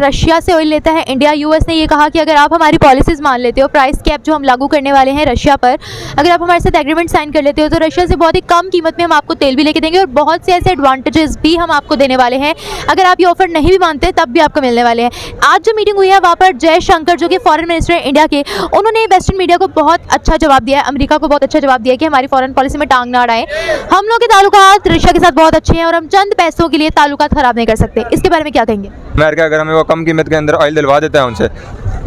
Russia से oil लेता है इंडिया। यूएस ने ये कहा कि अगर आप हमारी पॉलिसीज़ मान लेते हो, प्राइस कैप जो हम लागू करने वाले हैं रशिया पर, अगर आप हमारे साथ एग्रीमेंट साइन कर लेते हो तो रशिया से बहुत ही कम कीमत में हम आपको तेल भी लेके देंगे और बहुत से ऐसे एडवांटेजेस भी हम आपको देने वाले हैं। अगर आप ये ऑफर नहीं भी मानते तब भी आपको मिलने वाले हैं। आज जो मीटिंग हुई है वहाँ पर जयशंकर जो कि फॉरेन मिनिस्टर है इंडिया के, उन्होंने वेस्टर्न मीडिया को बहुत अच्छा जवाब दिया है, अमेरिका को बहुत अच्छा जवाब दिया है कि हमारी फॉरेन पॉलिसी में टांग ना अड़ाएं। हम लोग के ताल्लुकात रशिया के साथ बहुत अच्छे हैं और हम चंद पैसों के लिए ताल्लुकात खराब नहीं कर सकते। इसके बारे में क्या कहेंगे? अमेरिका अगर हमें वो कम कीमत के अंदर ऑयल दिलवा देता है उनसे,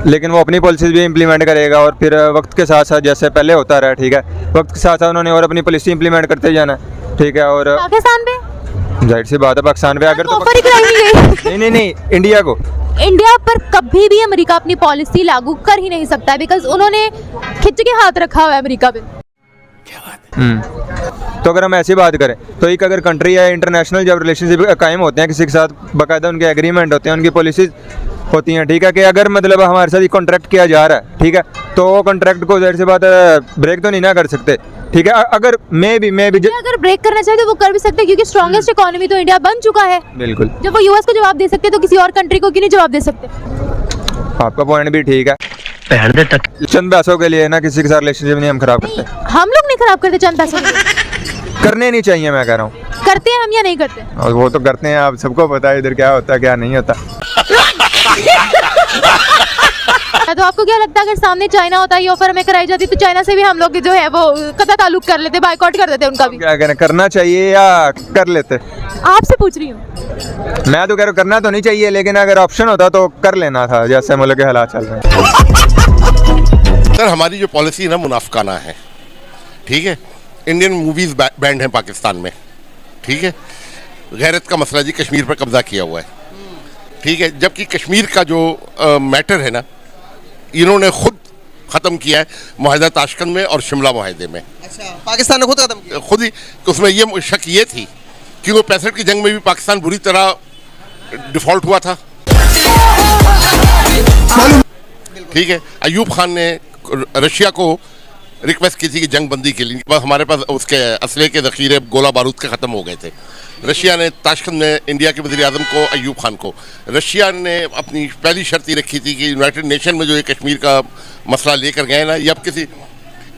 लेकिन वो अपनी पॉलिसीज भी इंप्लीमेंट करेगा और फिर वक्त के साथ साथ जैसे पहले होता रहा, ठीक है, वक्त के साथ साथ उन्होंने और अपनी पॉलिसी इंप्लीमेंट करते जाना, ठीक है। और पाकिस्तान पे जाहिर सी बात है पाकिस्तान पे अगर ऑफर ही कराई गई नहीं इंडिया को, इंडिया पर कभी भी अमेरिका अपनी पॉलिसी लागू कर ही नहीं सकता है, बिकॉज उन्होंने खिंच के हाथ रखा हुआ है अमेरिका पे। तो अगर हम ऐसी बात करें तो एक अगर कंट्री है, इंटरनेशनल जब रिलेशनशिप कायम होते हैं किसी के साथ, बाकायदा उनके एग्रीमेंट होते हैं, उनकी पॉलिसीज होती हैं, ठीक है, कि अगर मतलब हमारे साथ कॉन्ट्रैक्ट किया जा रहा है, ठीक है, तो वो कॉन्ट्रैक्ट को जाहिर सी बात ब्रेक तो नहीं ना कर सकते, ठीक है। अगर मैं भी अगर ब्रेक करना चाहे तो वो कर भी सकते हैं, क्योंकि स्ट्रॉन्गेस्ट इकोनॉमी तो इंडिया बन चुका है। बिल्कुल, जब वो यूएस को जवाब दे सकते तो किसी और कंट्री को क्यों नहीं जवाब दे सकते? आपका पॉइंट भी ठीक है। चंद पैसों के लिए ना किसी के साथ रिलेशनशिप नहीं हम खराब करते। हम लोग नहीं खराब करते चंद पैसों के लिए। करने नहीं चाहिए, मैं कह रहा हूँ। करते हैं हम या नहीं करते? और वो तो करते हैं, आप सबको पता है इधर क्या होता है क्या नहीं होता। तो आपको क्या लगता है अगर सामने चाइना होता है, ये ऑफर हमें कराई जाती तो चाइना से भी हम लोग जो है वो कतई ताल्लुक कर लेते, बायकॉट कर देते उनका भी? क्या कहना, करना चाहिए या कर लेते? आपसे पूछ रही हूँ। मैं तो कह रहा हूँ करना तो नहीं चाहिए, लेकिन अगर ऑप्शन होता तो कर लेना था, जैसे मुल्क के हालात चल रहे हैं। सर हमारी जो पॉलिसी ना मुनाफकाना है, ठीक है। इंडियन मूवीज बैंड है पाकिस्तान में, ठीक है। गैरत का मसला जी कश्मीर पर कब्जा किया हुआ है, ठीक है। जबकि कश्मीर का जो मैटर है ना, इन्होंने खुद ख़त्म किया है मुआहदा ताशकंद में और शिमला मुआहदे में। अच्छा, पाकिस्तान ने खुद ख़त्म किया? खुद ही। उसमें ये शक ये थी कि वो 65 की जंग में भी पाकिस्तान बुरी तरह डिफ़ॉल्ट हुआ था, ठीक है। अयूब खान ने रशिया को रिक्वेस्ट की थी कि जंग बंदी के लिए, बस हमारे पास उसके असले के ज़ख़ीरे गोला बारूद के ख़त्म हो गए थे। रशिया ने ताशकंद में इंडिया के वज़ीर आज़म को, अयूब खान को, रशिया ने अपनी पहली शर्त ही रखी थी कि यूनाइटेड नेशन में जो ये कश्मीर का मसला लेकर गए ना, ये अब किसी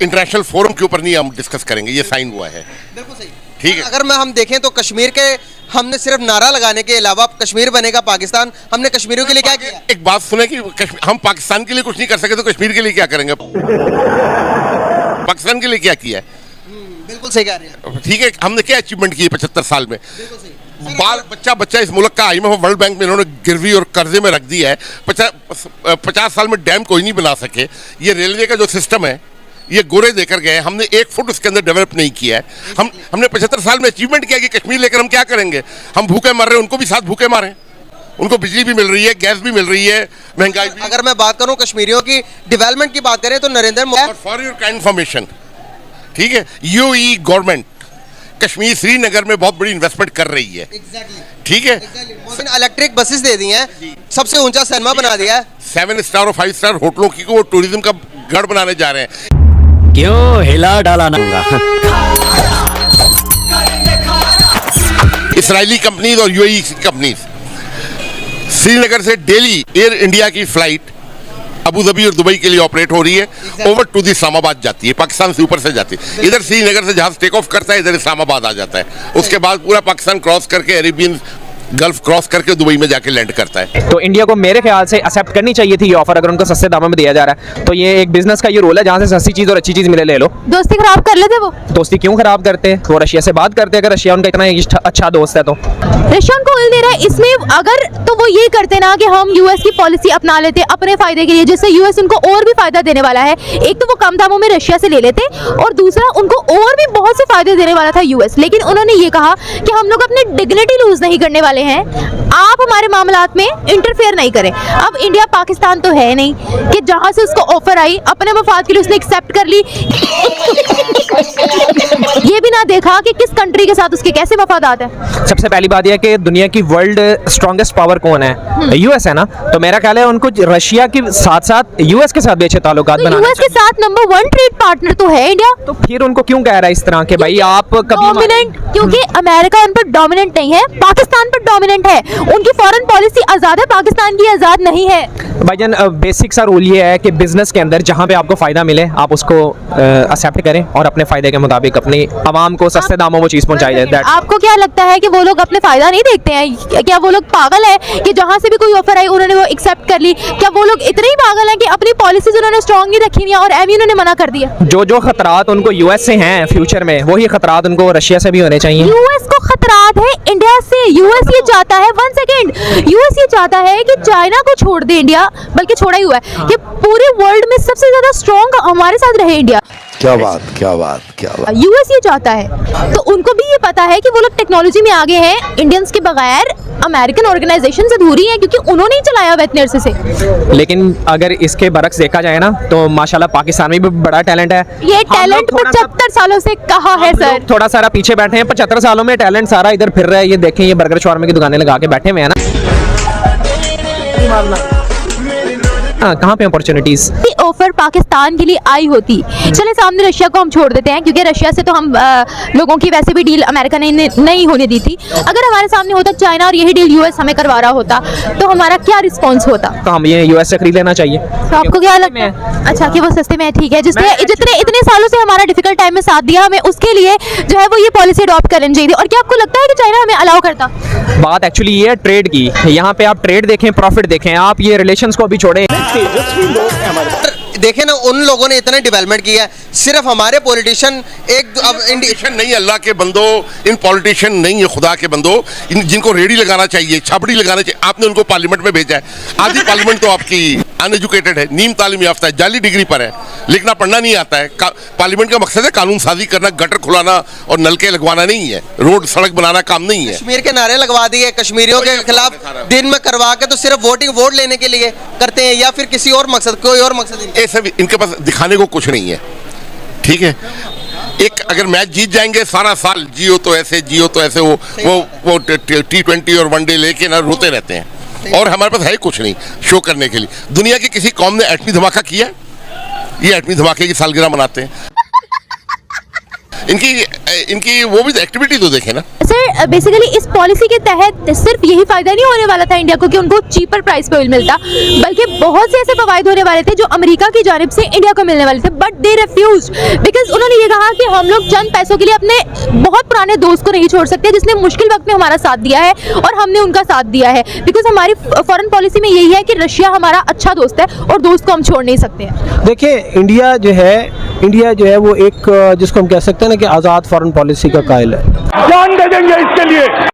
इंटरनेशनल फोरम के ऊपर नहीं हम डिस्कस करेंगे, ये साइन हुआ है। बिल्कुल सही, ठीक है। अगर हम देखें तो कश्मीर के हमने सिर्फ नारा लगाने के अलावा कश्मीर बनेगा पाकिस्तान, हमने कश्मीरियों के लिए क्या किया? एक बात सुने कि हम पाकिस्तान के लिए कुछ नहीं कर सके तो कश्मीर के लिए क्या करेंगे? पाकिस्तान के लिए क्या किया है? बिल्कुल सही कह रहे हैं, ठीक है। हमने क्या अचीवमेंट की है 75 साल में? बिल्कुल सही। बाल बच्चा इस मुल्क का IMF वर्ल्ड बैंक में इन्होंने गिरवी और कर्जे में रख दिया है। 50 साल में डैम कोई नहीं बना सके। ये रेलवे का जो सिस्टम है ये गोरे देकर गए, हमने 1 फुट उसके अंदर डेवलप नहीं किया है। हमने 75 साल में अचीवमेंट किया कि कश्मीर लेकर हम क्या करेंगे? हम भूखे मर रहे हैं, उनको भी साथ भूखे मारें। उनको बिजली भी मिल रही है, गैस भी मिल रही है, महंगाई भी। अगर मैं बात करूं कश्मीरियों की डेवलपमेंट की बात करें तो Narendra Modi, for your kind information, ठीक है, UAE गवर्नमेंट कश्मीर श्रीनगर में बहुत बड़ी इन्वेस्टमेंट कर रही है, ठीक है। इलेक्ट्रिक बसेस दे दी हैं, सबसे ऊंचा सिनेमा बना दिया है, 7 स्टार और 5 स्टार होटलों की वो टूरिज्म का गढ़ बनाने जा रहे हैं। क्यों हिला डाला ना? इसराइली कंपनीज और UAE कंपनीज श्रीनगर से डेली एयर इंडिया की फ्लाइट अबू धाबी और दुबई के लिए ऑपरेट हो रही है, ओवर टू दी इस्लामाबाद जाती है, पाकिस्तान से ऊपर से जाती है। इधर श्रीनगर से जहाज टेक ऑफ करता है, इधर इस्लामाबाद आ जाता है, उसके बाद पूरा पाकिस्तान क्रॉस करके अरेबियन गल्फ क्रॉस करके दुबई में जाके लैंड करता है। तो इंडिया को मेरे ख्याल से एक्सेप्ट करनी चाहिए थी ये ऑफर, अगर उनको सस्ते दामों में दिया जा रहा है तो। ये एक बिजनेस का ये रोल है जहाँ से सस्ती चीज़ और अच्छी चीज़ मिले, ले लो। दोस्ती खराब कर लेते वो? दोस्ती क्यों खराब करते हैं? वो रशिया से बात करते हैं, अगर रशिया उनका इतना अच्छा दोस्त है तो। रशिया उनको ऑयल दे रहा है, इसमें अगर तो वो ये करते ना कि हम यूएस की पॉलिसी अपना लेते अपने फायदे के लिए, जिससे यूएस उनको और भी फायदा देने वाला है। एक तो वो कम दामों में रशिया से ले लेते और दूसरा उनको और भी बहुत से फायदे देने वाला था यूएस। लेकिन उन्होंने ये कहा कि हम लोग अपनी डिग्निटी लूज नहीं करने वाले हैं, आप हमारे मामलात में इंटरफेयर नहीं करें। अब इंडिया पाकिस्तान तो है नहीं कि जहां से उसको ऑफर आई अपने मफाद के लिए उसने एक्सेप्ट कर ली। ये भी ना देखा कि किस कंट्री के साथ उसके कैसे मफादात है। सबसे पहली बात यह है कि दुनिया की वर्ल्ड स्ट्रॉन्गेस्ट पावर कौन है? यूएस है ना। तो मेरा ख्याल है उनको रशिया के साथ साथ यूएस के साथ भी अच्छे ताल्लुकात तो बनाने यूएस के साथ नंबर 1 ट्रेड पार्टनर तो है इंडिया। तो फिर उनको क्यों कह रहा है इस तरह के भाई आप कभी डोमिनेंट, क्योंकि अमेरिका उन पर डोमिनेंट नहीं है, पाकिस्तान पर डोमिनेंट है। उनकी फॉरेन पॉलिसी आजाद है, पाकिस्तान की आजाद नहीं है। भाईजान बेसिक सा रूल ये है कि बिजनेस के अंदर जहां पे आपको फायदा मिले आप उसको एक्सेप्ट करें और अपने फायदे के मुताबिक अपनी आवाम को सस्ते दामों वो चीज़ पहुंचाई जाए। आपको क्या लगता है कि वो लोग अपने फायदा नहीं देखते हैं? क्या वो लोग पागल है कि जहां से भी कोई ऑफर आई उन्होंने वो एक्सेप्ट कर ली? क्या वो लोग इतने ही पागल हैं कि अपनी पॉलिसीज उन्होंने स्ट्रांग नहीं रखी हुई और एमी उन्होंने मना कर दिया? जो खतरात उनको यूएस से हैं फ्यूचर में वही खतरात उनको रशिया से भी होने चाहिए। यूएस को खतरात है इंडिया से। यूएस ये चाहता है, 1 सेकेंड, यूएस ये चाहता है कि चाइना को छोड़ दे इंडिया, बल्कि छोड़ा ही हुआ है कि पूरे वर्ल्ड में सबसे ज्यादा स्ट्रांग हमारे साथ रहे इंडिया। क्या बात, क्या बात, क्या बात। यूएस ये चाहता है, तो उनको भी ये पता है कि वो लोग टेक्नोलॉजी में आगे हैं, इंडियंस के बगैर अमेरिकन ऑर्गेनाइजेशन से अधूरी है, क्योंकि उन्होंने ही चलाया हुआ इतने अरसे से। लेकिन अगर इसके बरक्स देखा जाए ना तो माशाल्लाह पाकिस्तान में भी बड़ा टैलेंट है। ये टैलेंट 75 सालों से कहा है सर। थोड़ा सारा पीछे बैठे हैं, 75 सालों में टैलेंट सारा इधर फिर रहा है। ये देखें, ये बर्गर शॉर्मा की दुकानें लगा के बैठे हुए हैं ना। हाँ, कहाँ पे अपॉर्चुनिटीज? ऑफर पाकिस्तान के लिए आई होती, चले सामने रशिया को हम छोड़ देते हैं, क्योंकि रशिया से तो हम लोगों की वैसे भी डील अमेरिका ने नहीं होने दी थी। अगर हमारे सामने होता चाइना और यही डील यूएस हमें करवा रहा होता तो हमारा क्या रिस्पॉन्स होता? तो हम ये यूएस से खरीद लेना चाहिए। तो आपको क्या लगता है? अच्छा कि वो सस्ते में है, ठीक है। जिसने जितने इतने सालों से हमारा डिफिकल्ट टाइम में साथ दिया, हमें उसके लिए जो है वो ये पॉलिसी अडॉप्ट कर लेनी चाहिए। और क्या आपको लगता है कि चाइना हमें अलाउ करता? बात एक्चुअली ये है ट्रेड की। यहाँ पे आप ट्रेड देखें, प्रॉफिट देखें, आप ये रिलेशंस को अभी छोड़ें। देखे ना, उन लोगों ने इतना डेवलपमेंट किया है, सिर्फ हमारे पॉलिटिशियन पॉलिटिशियन नहीं, अल्लाह के बंदो, इन पॉलिटिशियन नहीं है, खुदा के बंदो, जिनको रेडी लगाना चाहिए, छाबड़ी लगाना चाहिए, आपने उनको पार्लियामेंट में भेजा है। आधी पार्लियामेंट तो आपकी अनएजुकेटेड है, नीम तालीम याफ्ता है, जाली डिग्री पर है, लिखना पढ़ना नहीं आता है। पार्लियामेंट का मकसद है कानून साजी करना, गटर खुलाना और नलके लगवाना नहीं है, रोड सड़क बनाना काम नहीं है। कश्मीर के नारे लगवा दिए कश्मीरियों के खिलाफ, दिन में करवा के, तो सिर्फ वोट लेने के लिए करते हैं या फिर किसी और मकसद, कोई और मकसद? ये सब इनके पास दिखाने को कुछ नहीं है, ठीक है। एक अगर मैच जीत जाएंगे सारा साल, जियो तो ऐसे, जियो तो ऐसे, वो T20 और वनडे लेके ना रोते रहते हैं। और हमारे पास है कुछ नहीं शो करने के लिए। दुनिया की किसी कौम ने एटमी धमाका किया? ये एटमी धमाके की सालगिरह मनाते हैं। इनकी वो भी एक्टिविटी तो देखें ना सर। बेसिकली इस पॉलिसी के तहत सिर्फ यही फायदा नहीं होने वाला था इंडिया को कि उनको चीपर प्राइस पे ऑयल मिलता, बल्कि बहुत से ऐसे फवायद होने वाले थे जो अमेरिका की जानिब से इंडिया को मिलने वाले थे। बट दे रिफ्यूज, बिकॉज उन्होंने ये कहा कि हम लोग चंद पैसों के लिए अपने बहुत पुराने दोस्त को नहीं छोड़ सकते, जिसने मुश्किल वक्त में हमारा साथ दिया है और हमने उनका साथ दिया है। बिकॉज हमारी फॉरेन पॉलिसी में यही है कि रशिया हमारा अच्छा दोस्त है और दोस्त को हम छोड़ नहीं सकते हैं। देखिए, इंडिया जो है वो एक जिसको हम कह सकते हैं ना कि आज़ाद फॉरेन पॉलिसी का कायल है। जान दे देंगे इसके लिए।